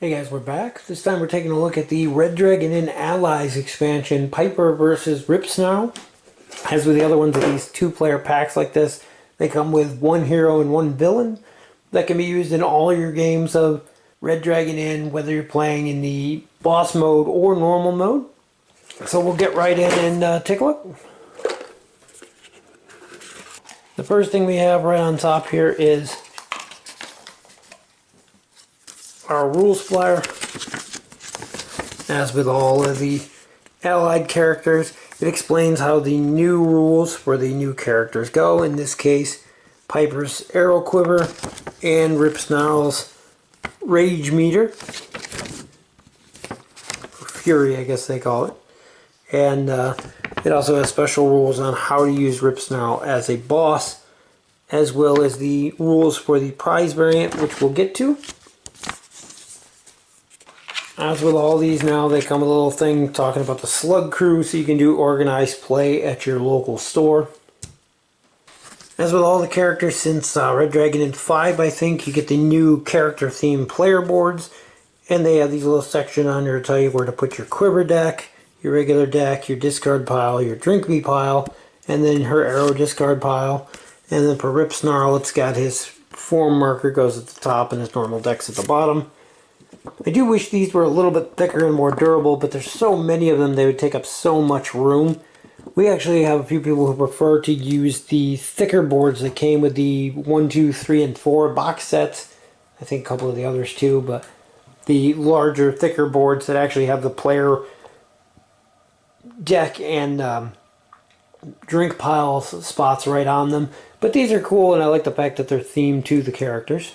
Hey guys, we're back. This time we're taking a look at the Red Dragon Inn Allies expansion, Piper versus Ripsnarl. As with the other ones of these two-player packs like this, they come with one hero and one villain that can be used in all your games of Red Dragon Inn, whether you're playing in the boss mode or normal mode. So we'll get right in and take a look. The first thing we have right on top here is our rules flyer. As with all of the allied characters, it explains how the new rules for the new characters go. In this case, Piper's arrow quiver and Ripsnarl's rage meter. Fury, I guess they call it. And it also has special rules on how to use Ripsnarl as a boss, as well as the rules for the prize variant, which we'll get to. As with all these now, they come with a little thing talking about the slug crew, so you can do organized play at your local store. As with all the characters since Red Dragon Inn 5, I think, you get the new character themed player boards, and they have these little sections on here to tell you where to put your quiver deck, your regular deck, your discard pile, your drink me pile, and then her arrow discard pile. And then for Ripsnarl, it's got his form marker goes at the top and his normal deck's at the bottom. I do wish these were a little bit thicker and more durable, but there's so many of them they would take up so much room. We actually have a few people who prefer to use the thicker boards that came with the 1, 2, 3, and 4 box sets. I think a couple of the others too, but the larger, thicker boards that actually have the player deck and drink pile spots right on them. But these are cool, and I like the fact that they're themed to the characters.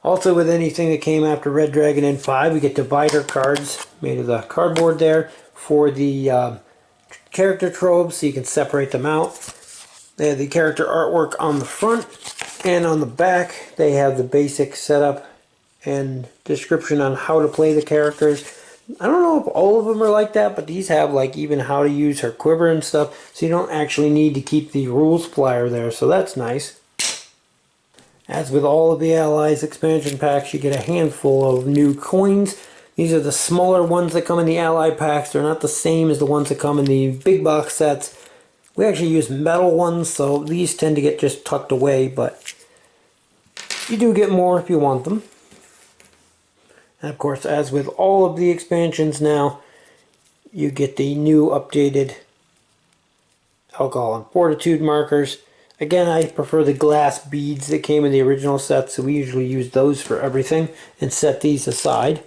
Also, with anything that came after Red Dragon Inn 5, we get divider cards made of the cardboard there for the character tropes, so you can separate them out. They have the character artwork on the front, and on the back they have the basic setup and description on how to play the characters. I don't know if all of them are like that, but these have like even how to use her quiver and stuff, so you don't actually need to keep the rules flyer there, so that's nice. As with all of the Allies expansion packs, you get a handful of new coins. These are the smaller ones that come in the Ally packs. They're not the same as the ones that come in the big box sets. We actually use metal ones, so these tend to get just tucked away, but you do get more if you want them. And of course, as with all of the expansions now, you get the new updated alcohol and fortitude markers. Again, I prefer the glass beads that came in the original set, so we usually use those for everything and set these aside.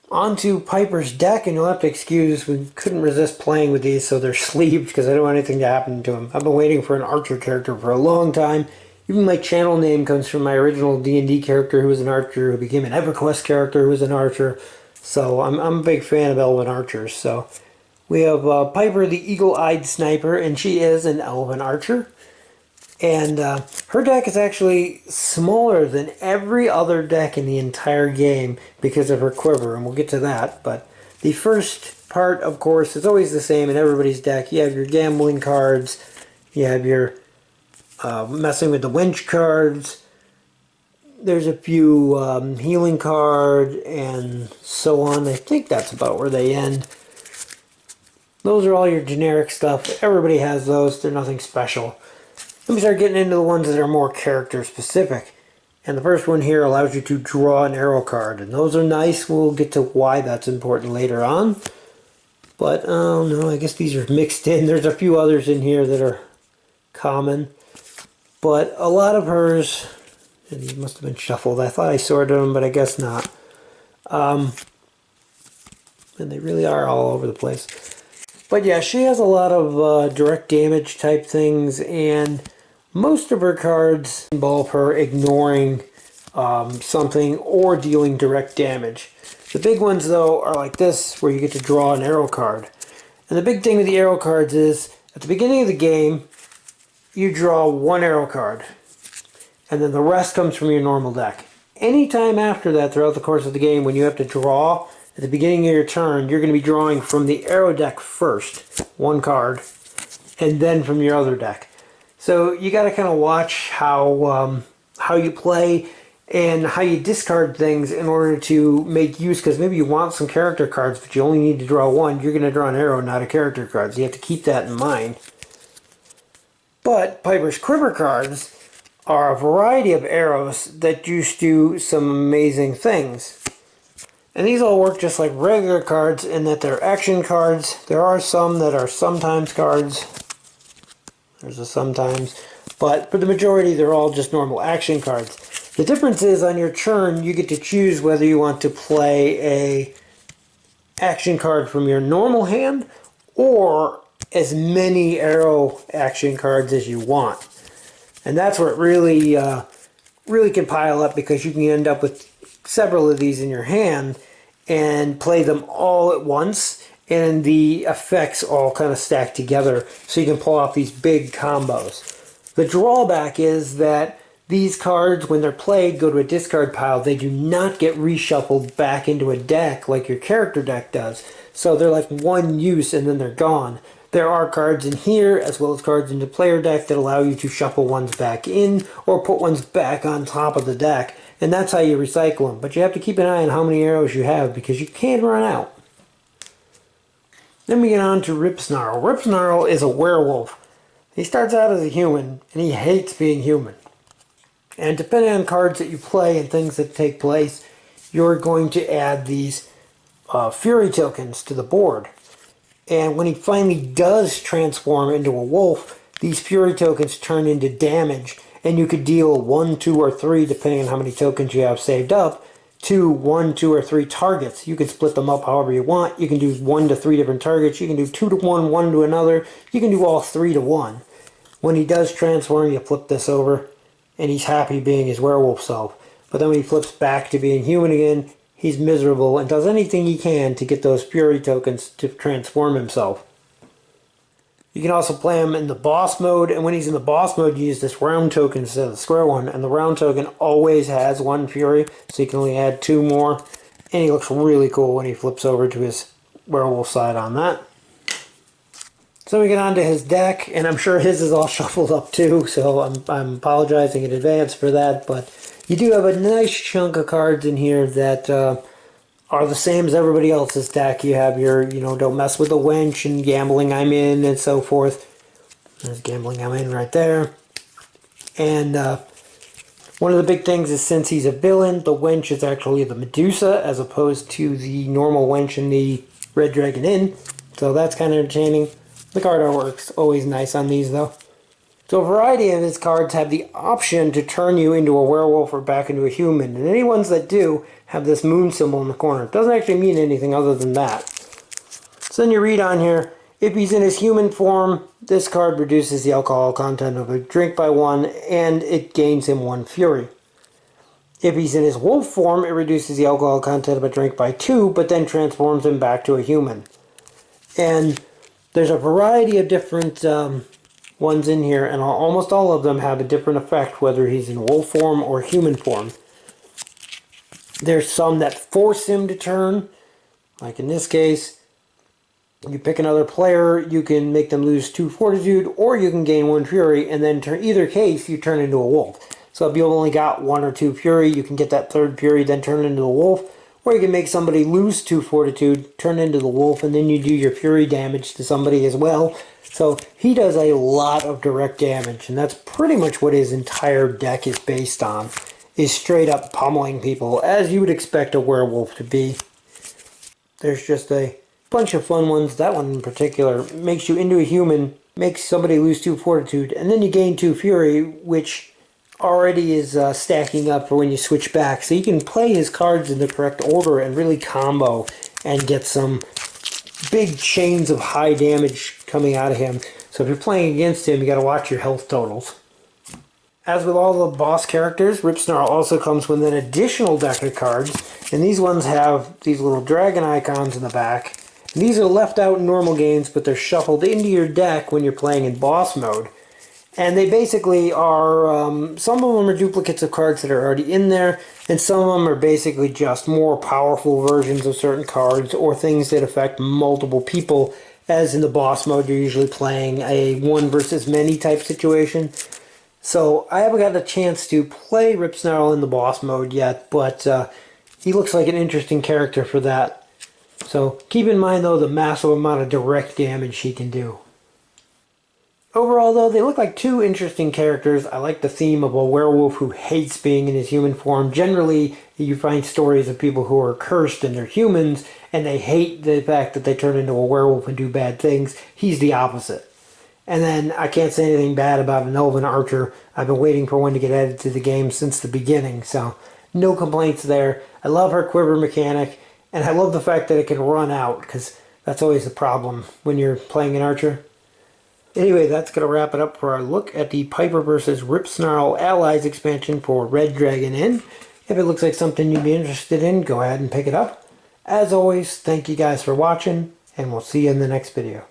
On to Piper's deck, and you'll have to excuse, we couldn't resist playing with these, so they're sleeved because I don't want anything to happen to them. I've been waiting for an archer character for a long time. Even my channel name comes from my original D&D character who was an archer, who became an EverQuest character who was an archer. So I'm a big fan of elven archers, so... We have Piper the Eagle-Eyed Sniper, and she is an elven archer. And her deck is actually smaller than every other deck in the entire game because of her quiver, and we'll get to that. But the first part, of course, is always the same in everybody's deck. You have your gambling cards, you have your messing with the wench cards, there's a few healing cards, and so on. I think that's about where they end. Those are all your generic stuff. Everybody has those. They're nothing special. Then we start getting into the ones that are more character specific. And the first one here allows you to draw an arrow card. And those are nice. We'll get to why that's important later on. But, oh no, I guess these are mixed in. There's a few others in here that are common. But a lot of hers, and these must have been shuffled. I thought I sorted them, but I guess not. And they really are all over the place. But yeah, she has a lot of direct damage type things, and most of her cards involve her ignoring something or dealing direct damage. The big ones, though, are like this, where you get to draw an arrow card. And the big thing with the arrow cards is, at the beginning of the game, you draw one arrow card, and then the rest comes from your normal deck. Anytime after that, throughout the course of the game, when you have to draw, at the beginning of your turn, you're going to be drawing from the arrow deck first, one card, and then from your other deck. So you got to kind of watch how you play and how you discard things in order to make use, because maybe you want some character cards, but you only need to draw one. You're going to draw an arrow, not a character card, so you have to keep that in mind. But Piper's Quiver cards are a variety of arrows that used to do some amazing things. And these all work just like regular cards in that they're action cards. There are some that are sometimes cards. There's a sometimes. But for the majority, they're all just normal action cards. The difference is on your turn, you get to choose whether you want to play a action card from your normal hand or as many arrow action cards as you want. And that's where it really, really can pile up, because you can end up with several of these in your hand and play them all at once, and the effects all kind of stack together so you can pull off these big combos. The drawback is that these cards, when they're played, go to a discard pile. They do not get reshuffled back into a deck like your character deck does. So they're like one use and then they're gone. There are cards in here, as well as cards in the player deck, that allow you to shuffle ones back in or put ones back on top of the deck. And that's how you recycle them. But you have to keep an eye on how many arrows you have, because you can run out. Then we get on to Ripsnarl. Ripsnarl is a werewolf. He starts out as a human, and he hates being human. And depending on cards that you play and things that take place, you're going to add these fury tokens to the board. And when he finally does transform into a wolf, these fury tokens turn into damage, and you could deal 1, 2, or 3, depending on how many tokens you have saved up, to 1, 2, or 3 targets. You can split them up however you want. You can do 1 to 3 different targets. You can do 2 to 1, 1 to another. You can do all 3 to 1. When he does transform, you flip this over, and he's happy being his werewolf self. But then when he flips back to being human again, he's miserable and does anything he can to get those fury tokens to transform himself. You can also play him in the boss mode, and when he's in the boss mode, you use this round token instead of the square one, and the round token always has 1 fury, so you can only add 2 more, and he looks really cool when he flips over to his werewolf side on that. So we get on to his deck, and I'm sure his is all shuffled up too, so I'm apologizing in advance for that, but you do have a nice chunk of cards in here that are the same as everybody else's deck. You have your, don't mess with the wench and gambling I'm in and so forth. There's gambling I'm in right there. And one of the big things is, since he's a villain, the wench is actually the Medusa as opposed to the normal wench in the Red Dragon Inn. So that's kind of entertaining. The card artwork's always nice on these though. So a variety of his cards have the option to turn you into a werewolf or back into a human, and any ones that do have this moon symbol in the corner. It doesn't actually mean anything other than that. So then you read on here, if he's in his human form, this card reduces the alcohol content of a drink by 1, and it gains him 1 fury. If he's in his wolf form, it reduces the alcohol content of a drink by 2, but then transforms him back to a human. And there's a variety of different ones in here, and almost all of them have a different effect, whether he's in wolf form or human form. There's some that force him to turn, like in this case, you pick another player, you can make them lose 2 fortitude, or you can gain 1 fury, and then either case, you turn into a wolf. So if you've only got 1 or 2 fury, you can get that 3rd fury, then turn into a wolf, or you can make somebody lose 2 fortitude, turn into the wolf, and then you do your fury damage to somebody as well. So he does a lot of direct damage, and that's pretty much what his entire deck is based on, is straight up pummeling people, as you would expect a werewolf to be. There's just a bunch of fun ones. That one in particular makes you into a human, makes somebody lose 2 fortitude, and then you gain 2 fury, which already is stacking up for when you switch back. So you can play his cards in the correct order and really combo and get some big chains of high damage coming out of him. So if you're playing against him, you got to watch your health totals. As with all the boss characters, Ripsnarl also comes with an additional deck of cards, and these ones have these little dragon icons in the back. And these are left out in normal games, but they're shuffled into your deck when you're playing in boss mode. And they basically are, some of them are duplicates of cards that are already in there, and some of them are basically just more powerful versions of certain cards or things that affect multiple people, as in the boss mode you're usually playing a one versus many type situation. So I haven't got a chance to play Ripsnarl in the boss mode yet, but he looks like an interesting character for that. So keep in mind though the massive amount of direct damage he can do. Overall though, they look like two interesting characters. I like the theme of a werewolf who hates being in his human form. Generally, you find stories of people who are cursed and they're humans, and they hate the fact that they turn into a werewolf and do bad things. He's the opposite. And then I can't say anything bad about an elven archer. I've been waiting for one to get added to the game since the beginning, so no complaints there. I love her quiver mechanic, and I love the fact that it can run out, because that's always the problem when you're playing an archer. Anyway, that's going to wrap it up for our look at the Piper vs. Ripsnarl Allies expansion for Red Dragon Inn. If it looks like something you'd be interested in, go ahead and pick it up. As always, thank you guys for watching, and we'll see you in the next video.